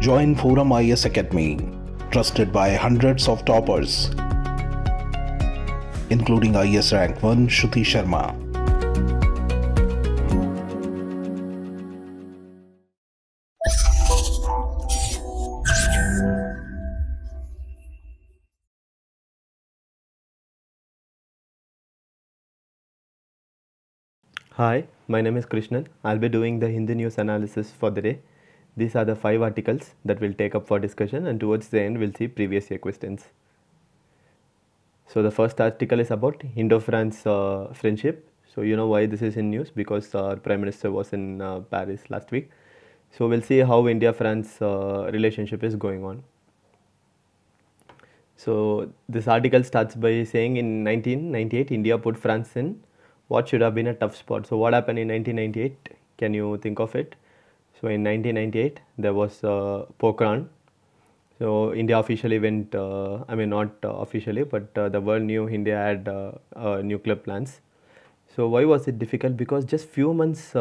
Join ForumIAS Academy, trusted by hundreds of toppers, including IAS Rank 1 Shruti Sharma. Hi, my name is Krishnan. I'll be doing the Hindi news analysis for the day. These are the 5 articles that we'll take up for discussion, and towards the end we'll see previous year questions. So the first article is about Indo-France friendship. So you know why this is in news, because our Prime Minister was in Paris last week. So we'll see how India-France relationship is going on. So this article starts by saying in 1998 India put France in what should have been a tough spot. So what happened in 1998? Can you think of it? So in 1998 there was Pokhran. So India officially went, not officially, but the world knew India had nuclear plans. So why was it difficult? Because just few months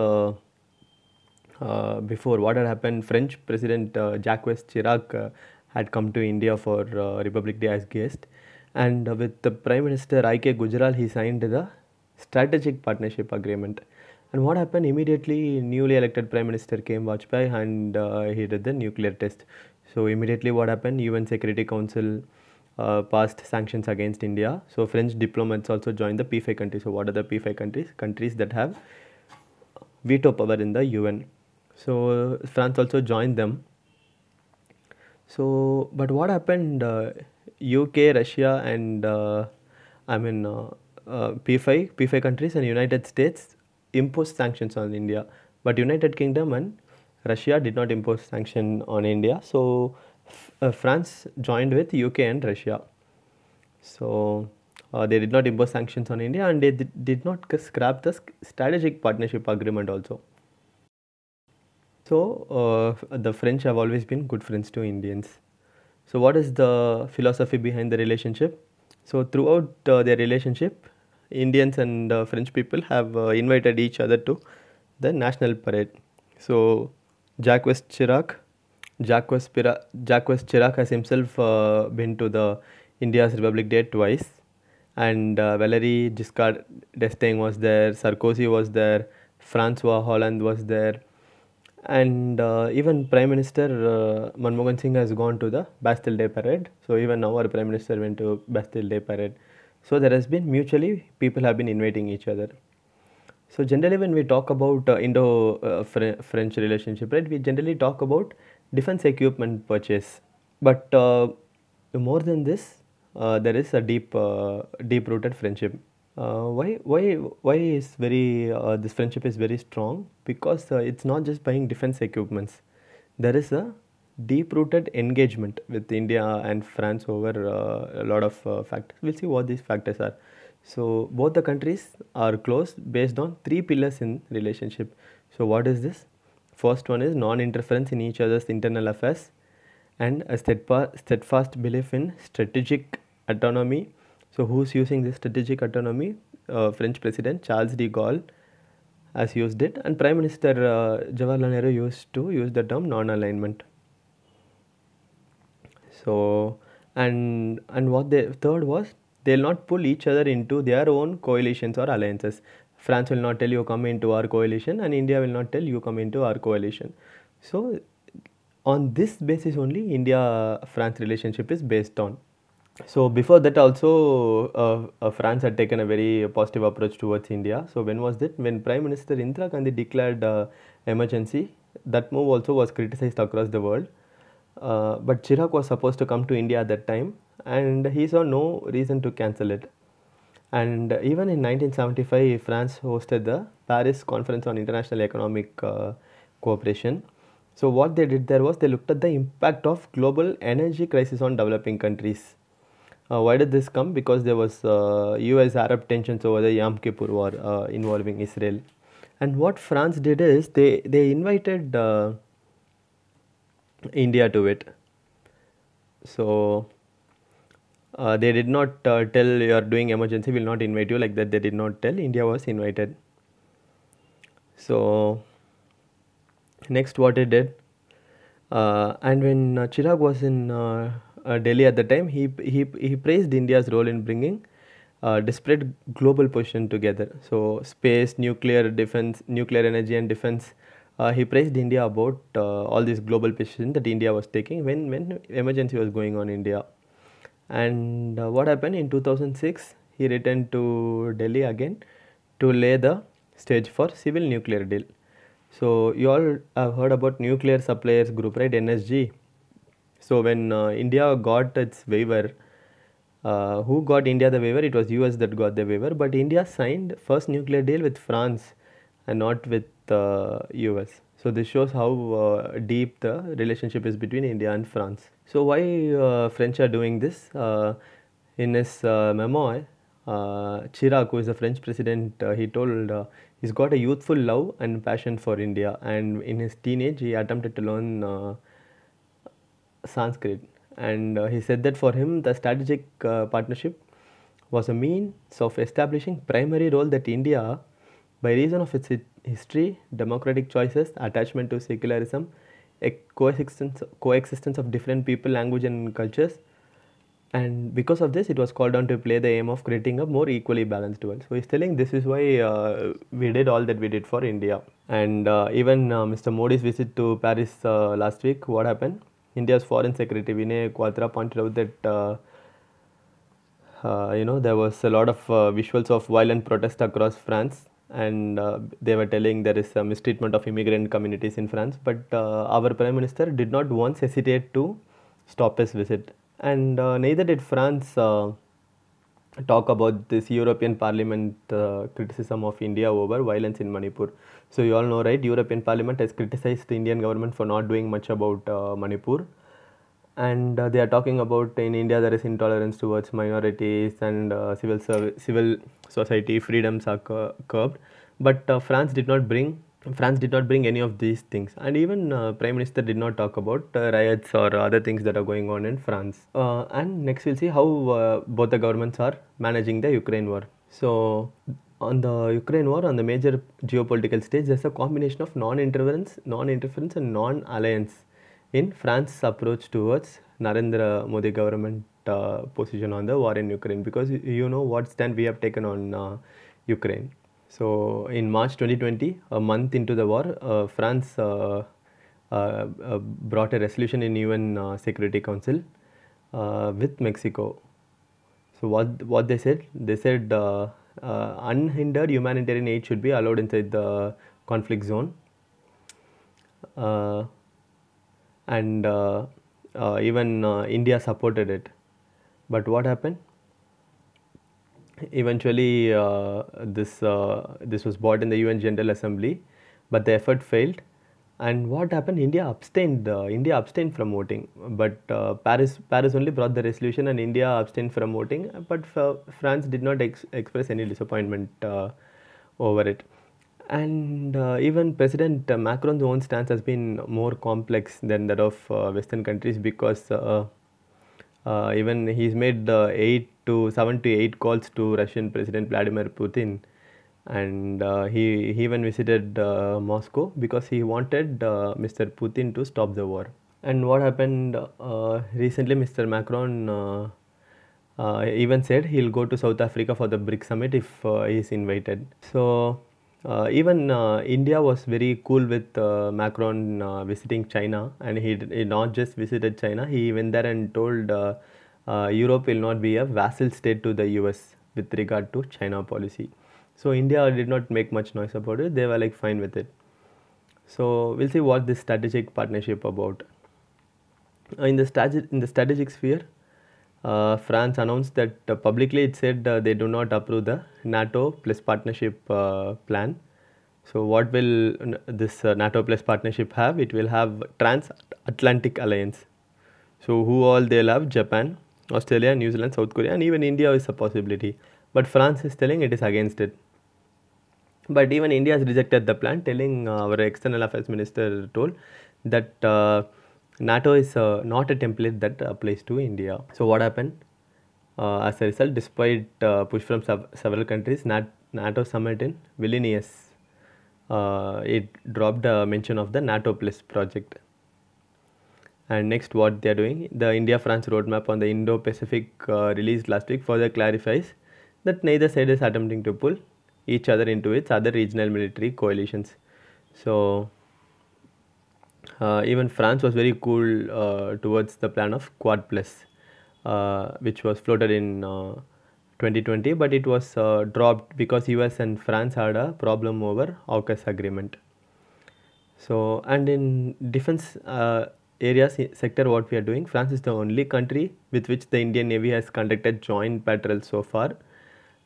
before, what had happened, French President Jacques Chirac had come to India for Republic Day as guest, and with the Prime Minister 𝐂𝐡𝐚𝐧𝐧𝐞𝐥 he signed the strategic partnership agreement. And what happened immediately? Newly elected Prime Minister came Vajpayee, and he did the nuclear test. So immediately what happened? UN Security Council passed sanctions against India. So French diplomats also joined the P5 countries. So what are the P5 countries? Countries that have veto power in the UN. So France also joined them. So but what happened? UK, Russia, and P5 countries and United States imposed sanctions on India, but United Kingdom and Russia did not impose sanction on India. So France joined with UK and Russia. So they did not impose sanctions on India, and they did not scrap the strategic partnership agreement also. So the French have always been good friends to Indians. So what is the philosophy behind the relationship? So throughout their relationship, Indians and French people have invited each other to the national parade. So Jacques Chirac has himself been to the India's Republic Day twice, and Valéry Giscard d'Estaing was there, Sarkozy was there, François Hollande was there, and even Prime Minister Manmohan Singh has gone to the Bastille Day parade. So even now our Prime Minister went to Bastille Day parade. So there has been mutually, people have been inviting each other. So generally when we talk about Indo-French relationship, right, we generally talk about defense equipment purchase. But more than this, there is a deep-rooted friendship. Why is this friendship is very strong? Because it's not just buying defense equipments. There is a deep-rooted engagement with India and France over a lot of factors. We'll see what these factors are. So both the countries are close based on 3 pillars in relationship. So what is this? First one is non-interference in each other's internal affairs, and a steadfast belief in strategic autonomy. So who's using this strategic autonomy? French President Charles de Gaulle has used it, and Prime Minister Jawaharlal Nehru used to use the term non-alignment. So and what the third was, they will not pull each other into their own coalitions or alliances. France will not tell you come into our coalition, and India will not tell you come into our coalition. So on this basis only India-France relationship is based on. So before that also France had taken a very positive approach towards India. So when was that? When Prime Minister Indira Gandhi declared emergency, that move also was criticized across the world. But Chirac was supposed to come to India at that time, and he saw no reason to cancel it. And even in 1975, France hosted the Paris Conference on International Economic Cooperation. So what they did there was they looked at the impact of global energy crisis on developing countries. Why did this come? Because there was US-Arab tensions over the Yom Kippur War involving Israel. And what France did is they invited India to it. So they did not tell you are doing emergency, will not invite you, like that. They did not tell. India was invited. So next what it did, And when Chirag was in Delhi at the time, he praised India's role in bringing disparate global position together. So space, nuclear defense, nuclear energy and defense. He praised India about all these global positions that India was taking when emergency was going on in India. And what happened in 2006? He returned to Delhi again to lay the stage for civil nuclear deal. So you all have heard about nuclear suppliers group, right? NSG. So when India got its waiver, who got India the waiver? It was US that got the waiver, but India signed first nuclear deal with France and not with US. So this shows how deep the relationship is between India and France. So why French are doing this? In his memoir, Chirac, who is the French president, he told he's got a youthful love and passion for India, and in his teenage he attempted to learn Sanskrit, and he said that for him the strategic partnership was a means of establishing primary role that India, by reason of its history, democratic choices, attachment to secularism, a coexistence of different people, language and cultures, and because of this it was called on to play the aim of creating a more equally balanced world. So he's telling this is why we did all that we did for India. And even Mr. Modi's visit to Paris last week, what happened? India's foreign secretary Vinay Quatra pointed out that there was a lot of visuals of violent protest across France, and they were telling there is a mistreatment of immigrant communities in France, but our Prime Minister did not once hesitate to stop his visit, and neither did France talk about this European Parliament criticism of India over violence in Manipur. So you all know, right, European Parliament has criticized the Indian government for not doing much about Manipur, and they are talking about in India there is intolerance towards minorities and civil society freedoms are curbed, but France did not bring any of these things, and even Prime Minister did not talk about riots or other things that are going on in France. And next we'll see how both the governments are managing the Ukraine war. So on the Ukraine war, on the major geopolitical stage, there's a combination of non-interference and non-alliance in France's approach towards Narendra Modi government position on the war in Ukraine, because you know what stand we have taken on Ukraine. So in March 2020, a month into the war, France brought a resolution in UN Security Council with Mexico. So what they said? They said unhindered humanitarian aid should be allowed inside the conflict zone, and even India supported it. But what happened? Eventually, this was brought in the UN General Assembly, but the effort failed. And what happened? India abstained from voting, but Paris only brought the resolution, and India abstained from voting. But France did not express any disappointment over it. And even President Macron's own stance has been more complex than that of Western countries, because even he's made 7 to 8 calls to Russian President Vladimir Putin, and he even visited Moscow because he wanted Mr. Putin to stop the war. And what happened recently? Mr. Macron even said he'll go to South Africa for the BRICS summit if he is invited. So even India was very cool with Macron visiting China, and he not just visited China, he went there and told Europe will not be a vassal state to the US with regard to China policy. So India did not make much noise about it, they were like fine with it. So we'll see what this strategic partnership about. In the strategic sphere, France announced that publicly it said they do not approve the NATO plus partnership plan. So what will this NATO plus partnership have? It will have transatlantic alliance. So who all they'll have? Japan, Australia, New Zealand, South Korea, and even India is a possibility. But France is telling it is against it. But even India has rejected the plan, telling our external affairs minister told that NATO is not a template that applies to India. So what happened? As a result, despite push from several countries, NATO summit in Vilnius, it dropped a mention of the NATO Plus project. And next, what they are doing, the India-France roadmap on the Indo-Pacific released last week further clarifies that neither side is attempting to pull each other into its other regional military coalitions. So even France was very cool towards the plan of Quad Plus, which was floated in 2020, but it was dropped because US and France had a problem over AUKUS agreement. So, and in defense areas sector, what we are doing, France is the only country with which the Indian Navy has conducted joint patrols so far,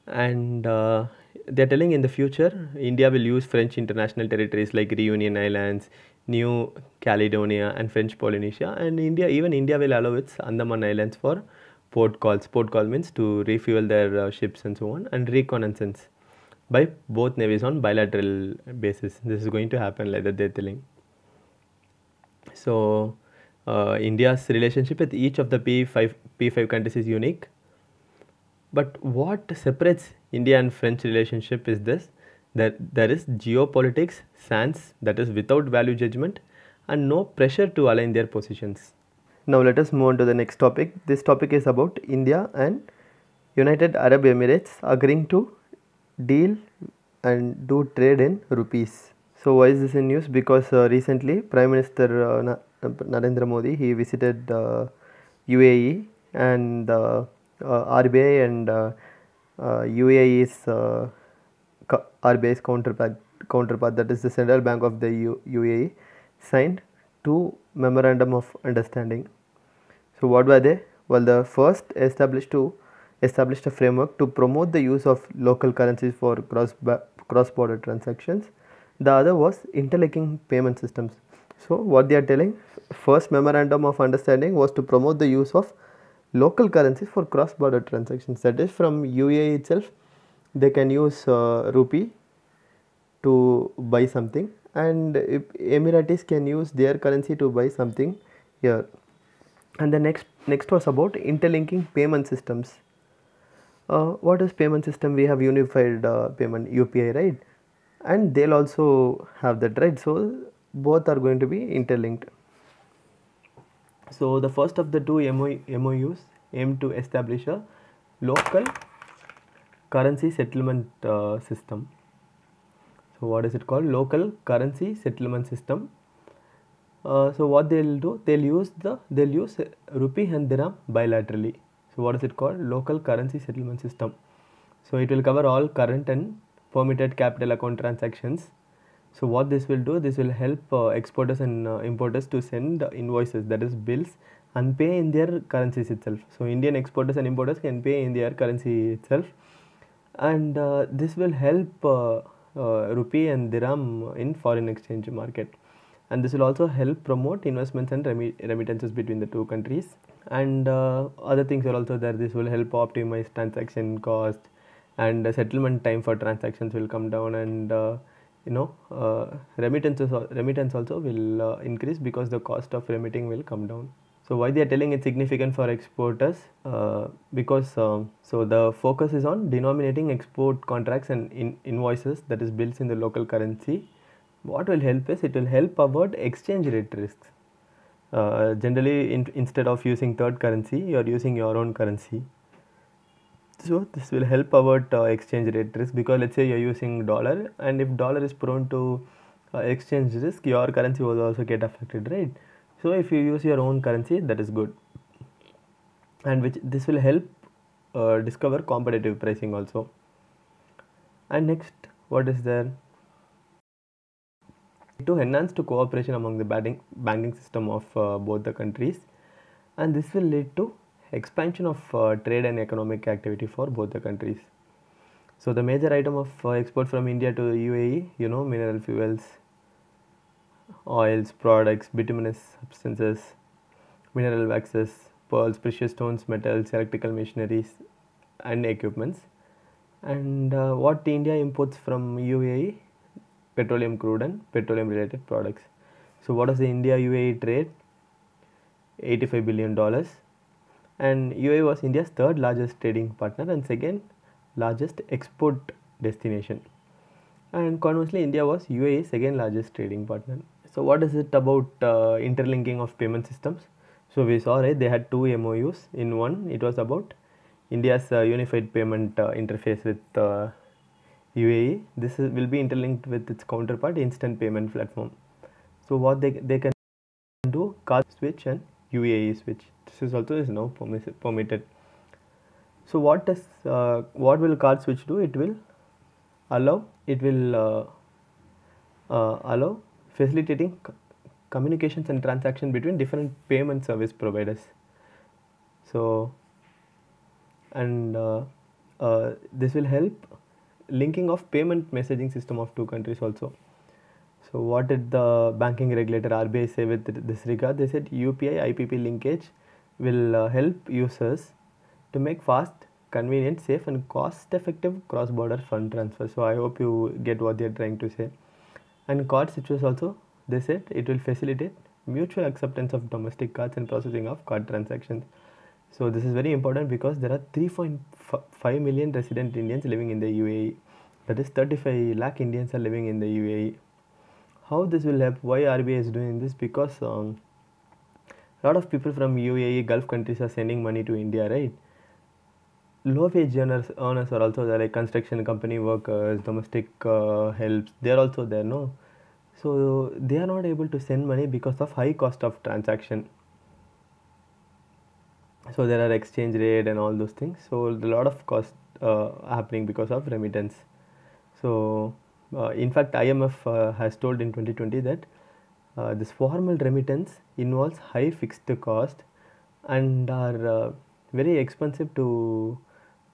and they are telling in the future India will use French international territories like Reunion Islands, New Caledonia and French Polynesia, and even India will allow its Andaman Islands for port calls. Port call means to refuel their ships and so on, and reconnaissance by both navies on bilateral basis. This is going to happen like that, they're telling. So India's relationship with each of the P5 countries is unique. But what separates India and French relationship is this, that there is geopolitics, sans, that is without value judgment, and no pressure to align their positions. Now let us move on to the next topic. This topic is about India and United Arab Emirates agreeing to deal and do trade in rupees. So why is this in news? Because recently Prime Minister Narendra Modi, he visited UAE, and RBI and UAE's RBI's counterpart, that is the Central Bank of the UAE, signed 2 Memorandum of Understanding. So what were they? Well, the first established a framework to promote the use of local currencies for cross-border transactions. The other was interlinking payment systems. So what they are telling, first Memorandum of Understanding was to promote the use of local currencies for cross-border transactions. That is, from UAE itself, they can use rupee to buy something, and Emiratis can use their currency to buy something here. And the next was about interlinking payment systems. What is payment system? We have unified payment, UPI, right? And they'll also have that, right? So both are going to be interlinked. So the first of the 2 MOUs aim to establish a local currency settlement system. So what is it called? Local currency settlement system. So what they'll do, they'll use rupee and dirham bilaterally. So what is it called? Local currency settlement system. So it will cover all current and permitted capital account transactions. So what this will do, this will help exporters and importers to send invoices, that is bills, and pay in their currencies itself. So Indian exporters and importers can pay in their currency itself, and this will help rupee and dirham in foreign exchange market, and this will also help promote investments and remittances between the 2 countries, and other things are also there. This will help optimize transaction cost, and settlement time for transactions will come down, and remittance also will increase because the cost of remitting will come down. So why they are telling it's significant for exporters? Because so the focus is on denominating export contracts and invoices, that is bills, in the local currency. What will help is, it will help avoid exchange rate risks. Generally, instead of using third currency, you are using your own currency. So this will help avoid exchange rate risk, because let's say you are using dollar, and if dollar is prone to exchange risk, your currency will also get affected, right? So if you use your own currency, that is good, and this will help discover competitive pricing also. And next, what is there? To enhance to cooperation among the banking system of both the countries, and this will lead to expansion of trade and economic activity for both the countries. So the major item of export from India to UAE, mineral fuels, oils, products, bituminous substances, mineral waxes, pearls, precious stones, metals, electrical machineries and equipments. And what India imports from UAE? Petroleum crude and petroleum related products. So what is the India UAE trade? $85 billion, and UAE was India's 3rd largest trading partner and 2nd largest export destination, and conversely India was UAE's 2nd largest trading partner. So what is it about interlinking of payment systems? So we saw, right, they had two MOUs. In one, it was about India's unified payment interface with UAE. This will be interlinked with its counterpart, instant payment platform. So what they can do, card switch and UAE switch. This is also is now permitted. So what will card switch do? It will allow facilitating communications and transaction between different payment service providers. So, and this will help linking of payment messaging system of two countries also. So what did the banking regulator RBI say with this regard? They said UPI IPP linkage will help users to make fast, convenient, safe and cost effective cross-border fund transfer. So I hope you get what they are trying to say. And card switches also, they said it will facilitate mutual acceptance of domestic cards and processing of card transactions. So this is very important because there are 3.5 million resident Indians living in the UAE. That is 35 lakh Indians are living in the UAE. How this will help? Why RBI is doing this? Because a lot of people from UAE, Gulf countries are sending money to India, right? Low wage earners are also there, like construction company workers, domestic helps, they are also there, no? So they are not able to send money because of high cost of transaction. So there are exchange rate and all those things. So a lot of cost happening because of remittance. So in fact, IMF has told in 2020 that this formal remittance involves high fixed cost and are very expensive. So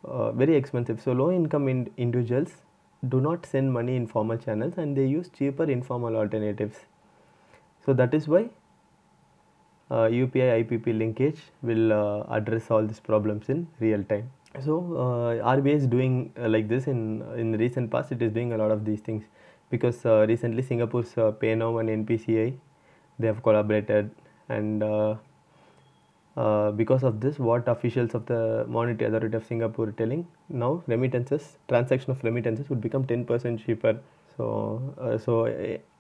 low income individuals do not send money in formal channels and they use cheaper informal alternatives. So that is why UPI IPP linkage will address all these problems in real time. So RBI is doing like this in recent past. It is doing a lot of these things because recently Singapore's PayNow and NPCI, they have collaborated, and because of this, what officials of the Monetary Authority of Singapore are telling, now transaction of remittances would become 10% cheaper. So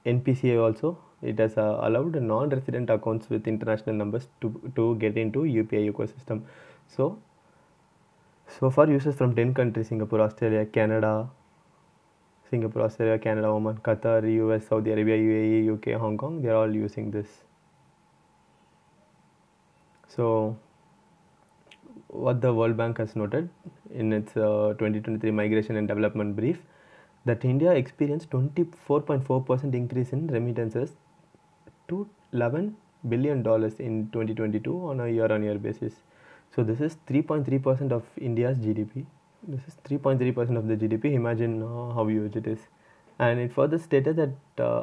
NPCI also, it has allowed non-resident accounts with international numbers to get into UPI ecosystem. So far users from 10 countries, Singapore, Australia, Canada, Oman, Qatar, US, Saudi Arabia, UAE, UK, Hong Kong, they are all using this. So what the World Bank has noted in its 2023 Migration and Development Brief, that India experienced 24.4% increase in remittances to $11 billion in 2022 on a year-on-year basis. So this is 3.3% of India's GDP. This is 3.3% of the GDP. Imagine how huge it is. And it further stated that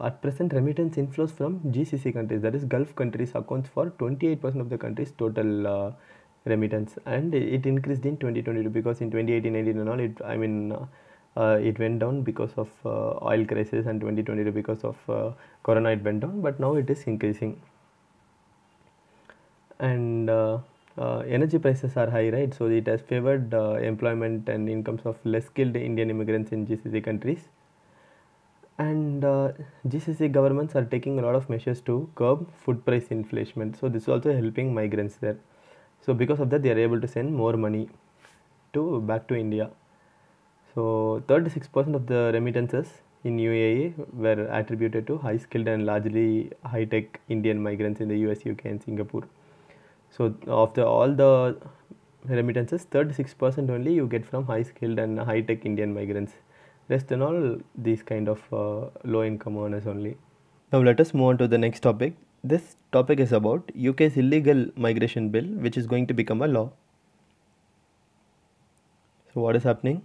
at present remittance inflows from GCC countries, that is Gulf countries, accounts for 28% of the country's total remittance, and it increased in 2022 because in 2018-19 and all, it went down because of oil crisis, and 2022 because of corona it went down, but now it is increasing. And energy prices are high, right? So it has favored employment and incomes of less skilled Indian immigrants in GCC countries. And GCC governments are taking a lot of measures to curb food price inflation. So this is also helping migrants there. So because of that, they are able to send more money back to India. So 36% of the remittances in UAE were attributed to high skilled and largely high tech Indian migrants in the US, UK and Singapore. So of all the remittances, 36% only you get from high skilled and high tech Indian migrants. Rest and all these kind of low income earners only. Now let us move on to the next topic. This topic is about UK's illegal migration bill, which is going to become a law. So what is happening?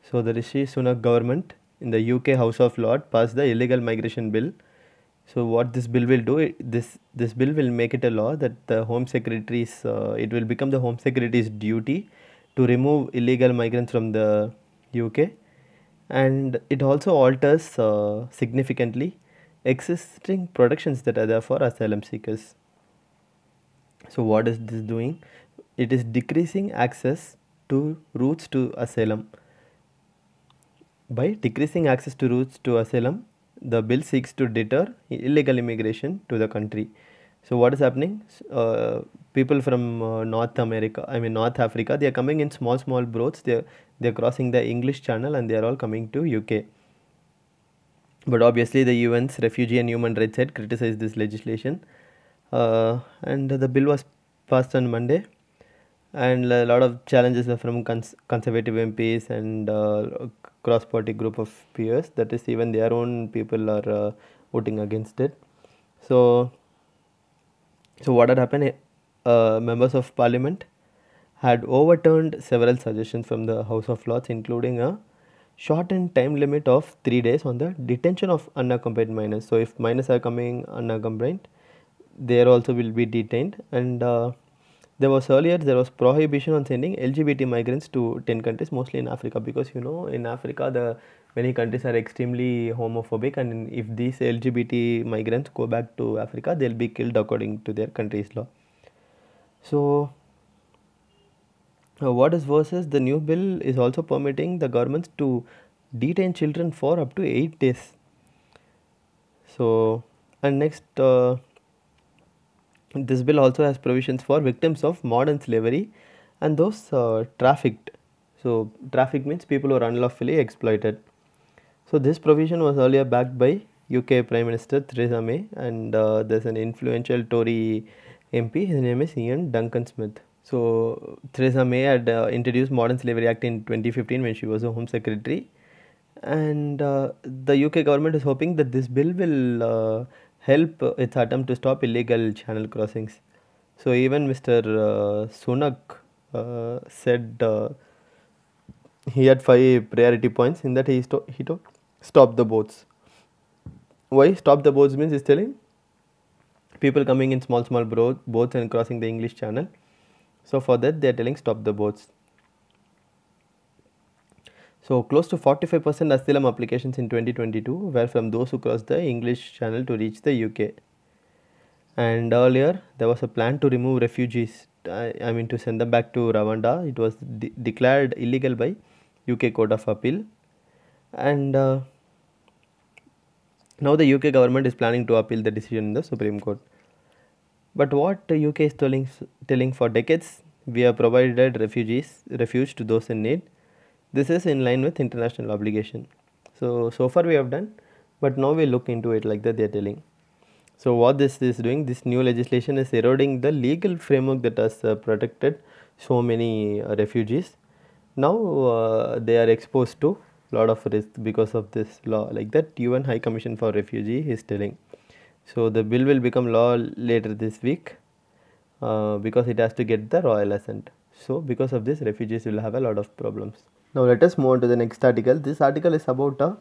So the Rishi Sunak government in the UK House of Lords passed the illegal migration bill. So what this bill will do, this bill will make it a law that the Home Secretary's, it will become the Home Secretary's duty to remove illegal migrants from the UK, and it also alters significantly existing protections that are there for asylum seekers. So what is this doing? It is decreasing access to routes to asylum. By decreasing access to routes to asylum, the bill seeks to deter illegal immigration to the country. So what is happening? People from North Africa, they are coming in small boats. They're crossing the English Channel and they are all coming to UK. But obviously the UN's Refugee and Human Rights Head criticized this legislation, and the bill was passed on Monday. And a lot of challenges are from conservative MPs and cross-party group of peers. That is, even their own people are voting against it. So what had happened? Members of Parliament had overturned several suggestions from the House of Lords, including a shortened time limit of 3 days on the detention of unaccompanied minors. So if minors are coming unaccompanied, they also will be detained. And there was prohibition on sending LGBT migrants to 10 countries, mostly in Africa, because in Africa many countries are extremely homophobic, and if these LGBT migrants go back to Africa, they'll be killed according to their country's law. So what is worse is the new bill is also permitting the governments to detain children for up to 8 days. So, and next, this bill also has provisions for victims of modern slavery and those trafficked. So traffic means people who are unlawfully exploited. So this provision was earlier backed by UK Prime Minister Theresa May, and there's an influential Tory MP, his name is Ian Duncan Smith. So Theresa May had introduced Modern Slavery Act in 2015 when she was a Home Secretary, and the UK government is hoping that this bill will help its attempt to stop illegal channel crossings. So even Mr. Sunak said he had 5 priority points. In that he told stop the boats. Why stop the boats means he's telling people coming in small boats and crossing the English Channel. So for that they are telling stop the boats. So close to 45% asylum applications in 2022 were from those who crossed the English Channel to reach the UK. And earlier there was a plan to remove refugees, to send them back to Rwanda. It was declared illegal by UK Court of Appeal, and now the UK government is planning to appeal the decision in the Supreme Court. But what the UK is telling for decades, we have provided refuge to those in need. This is in line with international obligation. So far we have done, but now we look into it, like that they are telling. So what this is doing, this new legislation is eroding the legal framework that has protected so many refugees. Now they are exposed to a lot of risk because of this law, like that UN High Commission for Refugee is telling. So the bill will become law later this week because it has to get the royal assent. So because of this, refugees will have a lot of problems. Now let us move on to the next article. This article is about a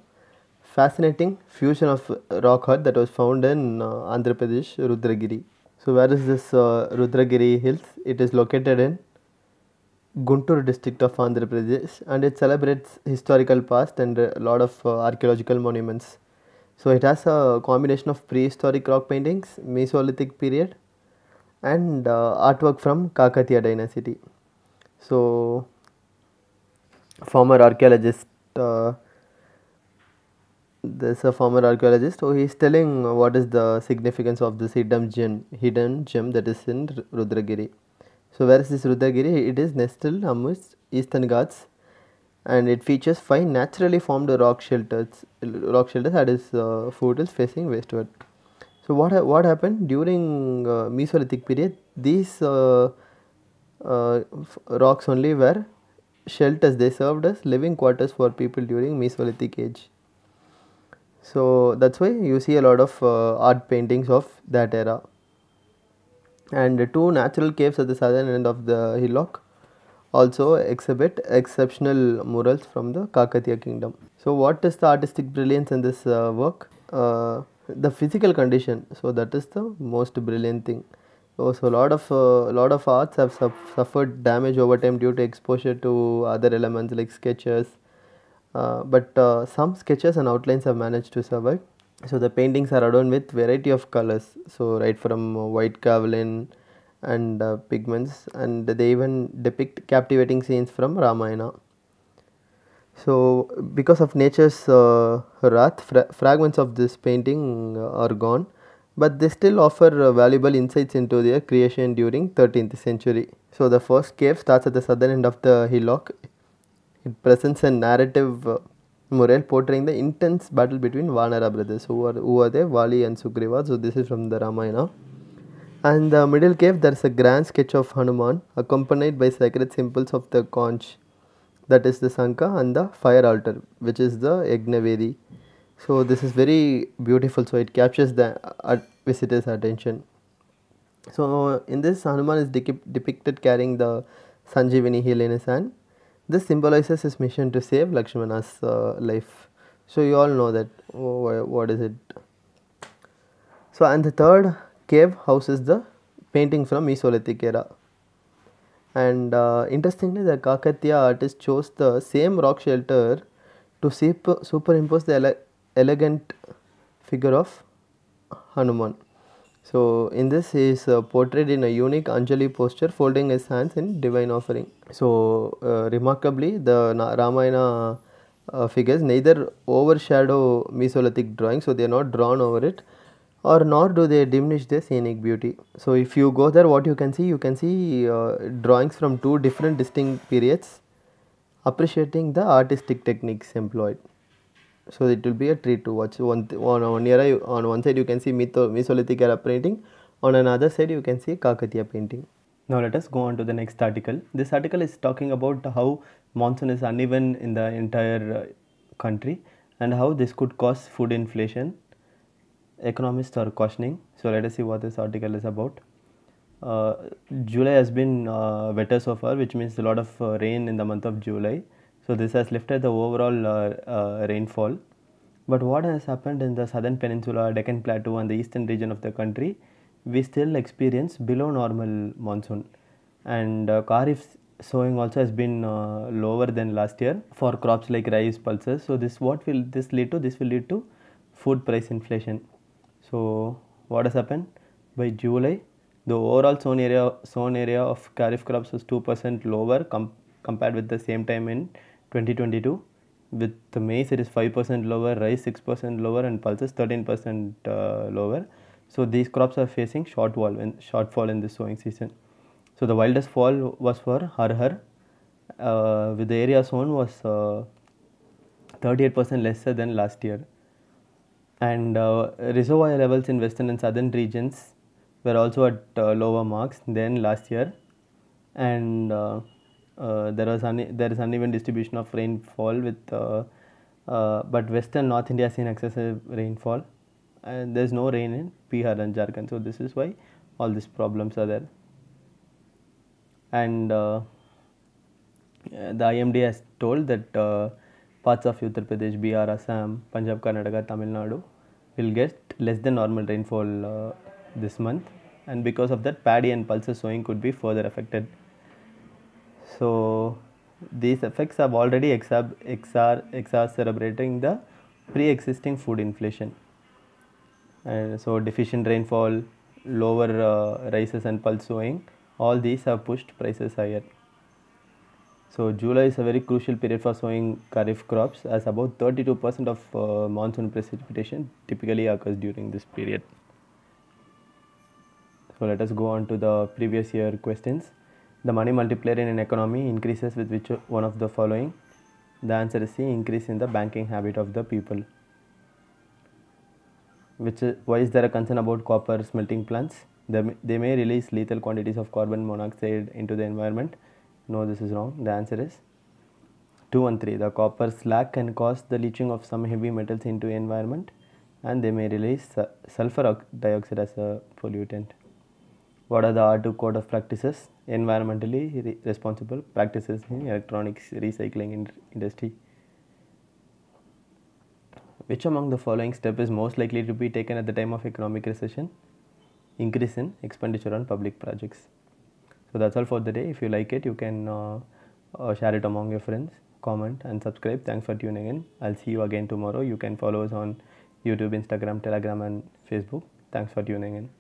fascinating fusion of rock art that was found in Andhra Pradesh, Rudragiri. So where is this Rudragiri Hills? It is located in Guntur district of Andhra Pradesh, and it celebrates historical past and a lot of archaeological monuments. So it has a combination of prehistoric rock paintings, Mesolithic period, and artwork from 𝐂𝐡𝐚𝐧𝐧𝐞𝐥 dynasty. So there's a former archaeologist, so he is telling what is the significance of this hidden gem that is in Rudragiri. So where is this Rudragiri? It is nestled amidst Eastern Ghats, and it features 5 naturally formed rock shelters at its foothills facing westward. So what happened during Mesolithic period? These rocks only were shelters. They served as living quarters for people during Mesolithic age. So that's why you see a lot of art paintings of that era. And 2 natural caves at the southern end of the hillock also exhibit exceptional murals from the 𝐂𝐡𝐚𝐧𝐽 kingdom. So what is the artistic brilliance in this work? The physical condition. So that is the most brilliant thing. So a lot of arts have suffered damage over time due to exposure to other elements like sketches, but some sketches and outlines have managed to survive. So the paintings are adorned with variety of colors, so right from white kaolin and pigments, and they even depict captivating scenes from Ramayana. So because of nature's wrath, fragments of this painting are gone, but they still offer valuable insights into their creation during 13th century. So the first cave starts at the southern end of the hillock. It presents a narrative mural portraying the intense battle between Vanara brothers, who are they? Vali and Sugriva. So this is from the Ramayana. And the middle cave, there is a grand sketch of Hanuman accompanied by sacred symbols of the conch, that is the Sankha, and the fire altar, which is the Yagnavedi. So this is very beautiful, so it captures the visitor's attention. So in this, Hanuman is depicted carrying the Sanjeevani hill in his hand. This symbolizes his mission to save Lakshmana's life. So you all know that. What is it? So and the third cave houses the painting from Mesolithic era. And interestingly, the Kakatiya artist chose the same rock shelter to superimpose the elegant figure of Hanuman. So in this, he is portrayed in a unique Anjali posture, folding his hands in divine offering. So remarkably, the Ramayana figures neither overshadow Mesolithic drawing, so they are not drawn over it, or nor do they diminish their scenic beauty. So if you go there, what you can see drawings from two different distinct periods, appreciating the artistic techniques employed. So it will be a treat to watch. On one side you can see Mesolithic era painting, on another side you can see Kakatiya painting. Now let us go on to the next article. This article is talking about how monsoon is uneven in the entire country and how this could cause food inflation. Economists are cautioning. So let us see what this article is about. July has been wetter so far, which means a lot of rain in the month of July. So this has lifted the overall rainfall. But what has happened in the southern peninsula, Deccan Plateau and the eastern region of the country, we still experience below normal monsoon. And Kharif sowing also has been lower than last year for crops like rice, pulses. So this will lead to? This will lead to food price inflation. So what has happened? By July, the overall sown area of Kharif crops was 2% lower compared with the same time in 2022. With the maize, it is 5% lower, rice 6% lower, and pulses 13% lower. So these crops are facing shortfall in this sowing season. So the wildest fall was for Har, with the area sown was 38% lesser than last year. And reservoir levels in western and southern regions were also at lower marks than last year. And there is uneven distribution of rainfall but western North India has seen excessive rainfall, and there is no rain in Bihar and Jharkhand. So this is why all these problems are there. And the IMD has told that parts of Uttar Pradesh, Bihar, Assam, Punjab, Karnataka, Tamil Nadu will get less than normal rainfall this month, and because of that, paddy and pulses sowing could be further affected. So these effects have already exacerbating the pre-existing food inflation. And so deficient rainfall, lower rices and pulse sowing, all these have pushed prices higher. So July is a very crucial period for sowing Kharif crops, as about 32% of monsoon precipitation typically occurs during this period. So let us go on to the previous year questions. The money multiplier in an economy increases with which one of the following? The answer is C, increase in the banking habit of the people. Why is there a concern about copper smelting plants? They may release lethal quantities of carbon monoxide into the environment. No, this is wrong. The answer is 2 and 3. The copper slag can cause the leaching of some heavy metals into the environment, and they may release sulfur dioxide as a pollutant. What are the R2 code of practices? Environmentally responsible practices in electronics recycling industry. Which among the following step is most likely to be taken at the time of economic recession? Increase in expenditure on public projects. So that's all for the day. If you like it, you can share it among your friends, comment and subscribe. Thanks for tuning in. I'll see you again tomorrow. You can follow us on YouTube, Instagram, Telegram and Facebook. Thanks for tuning in.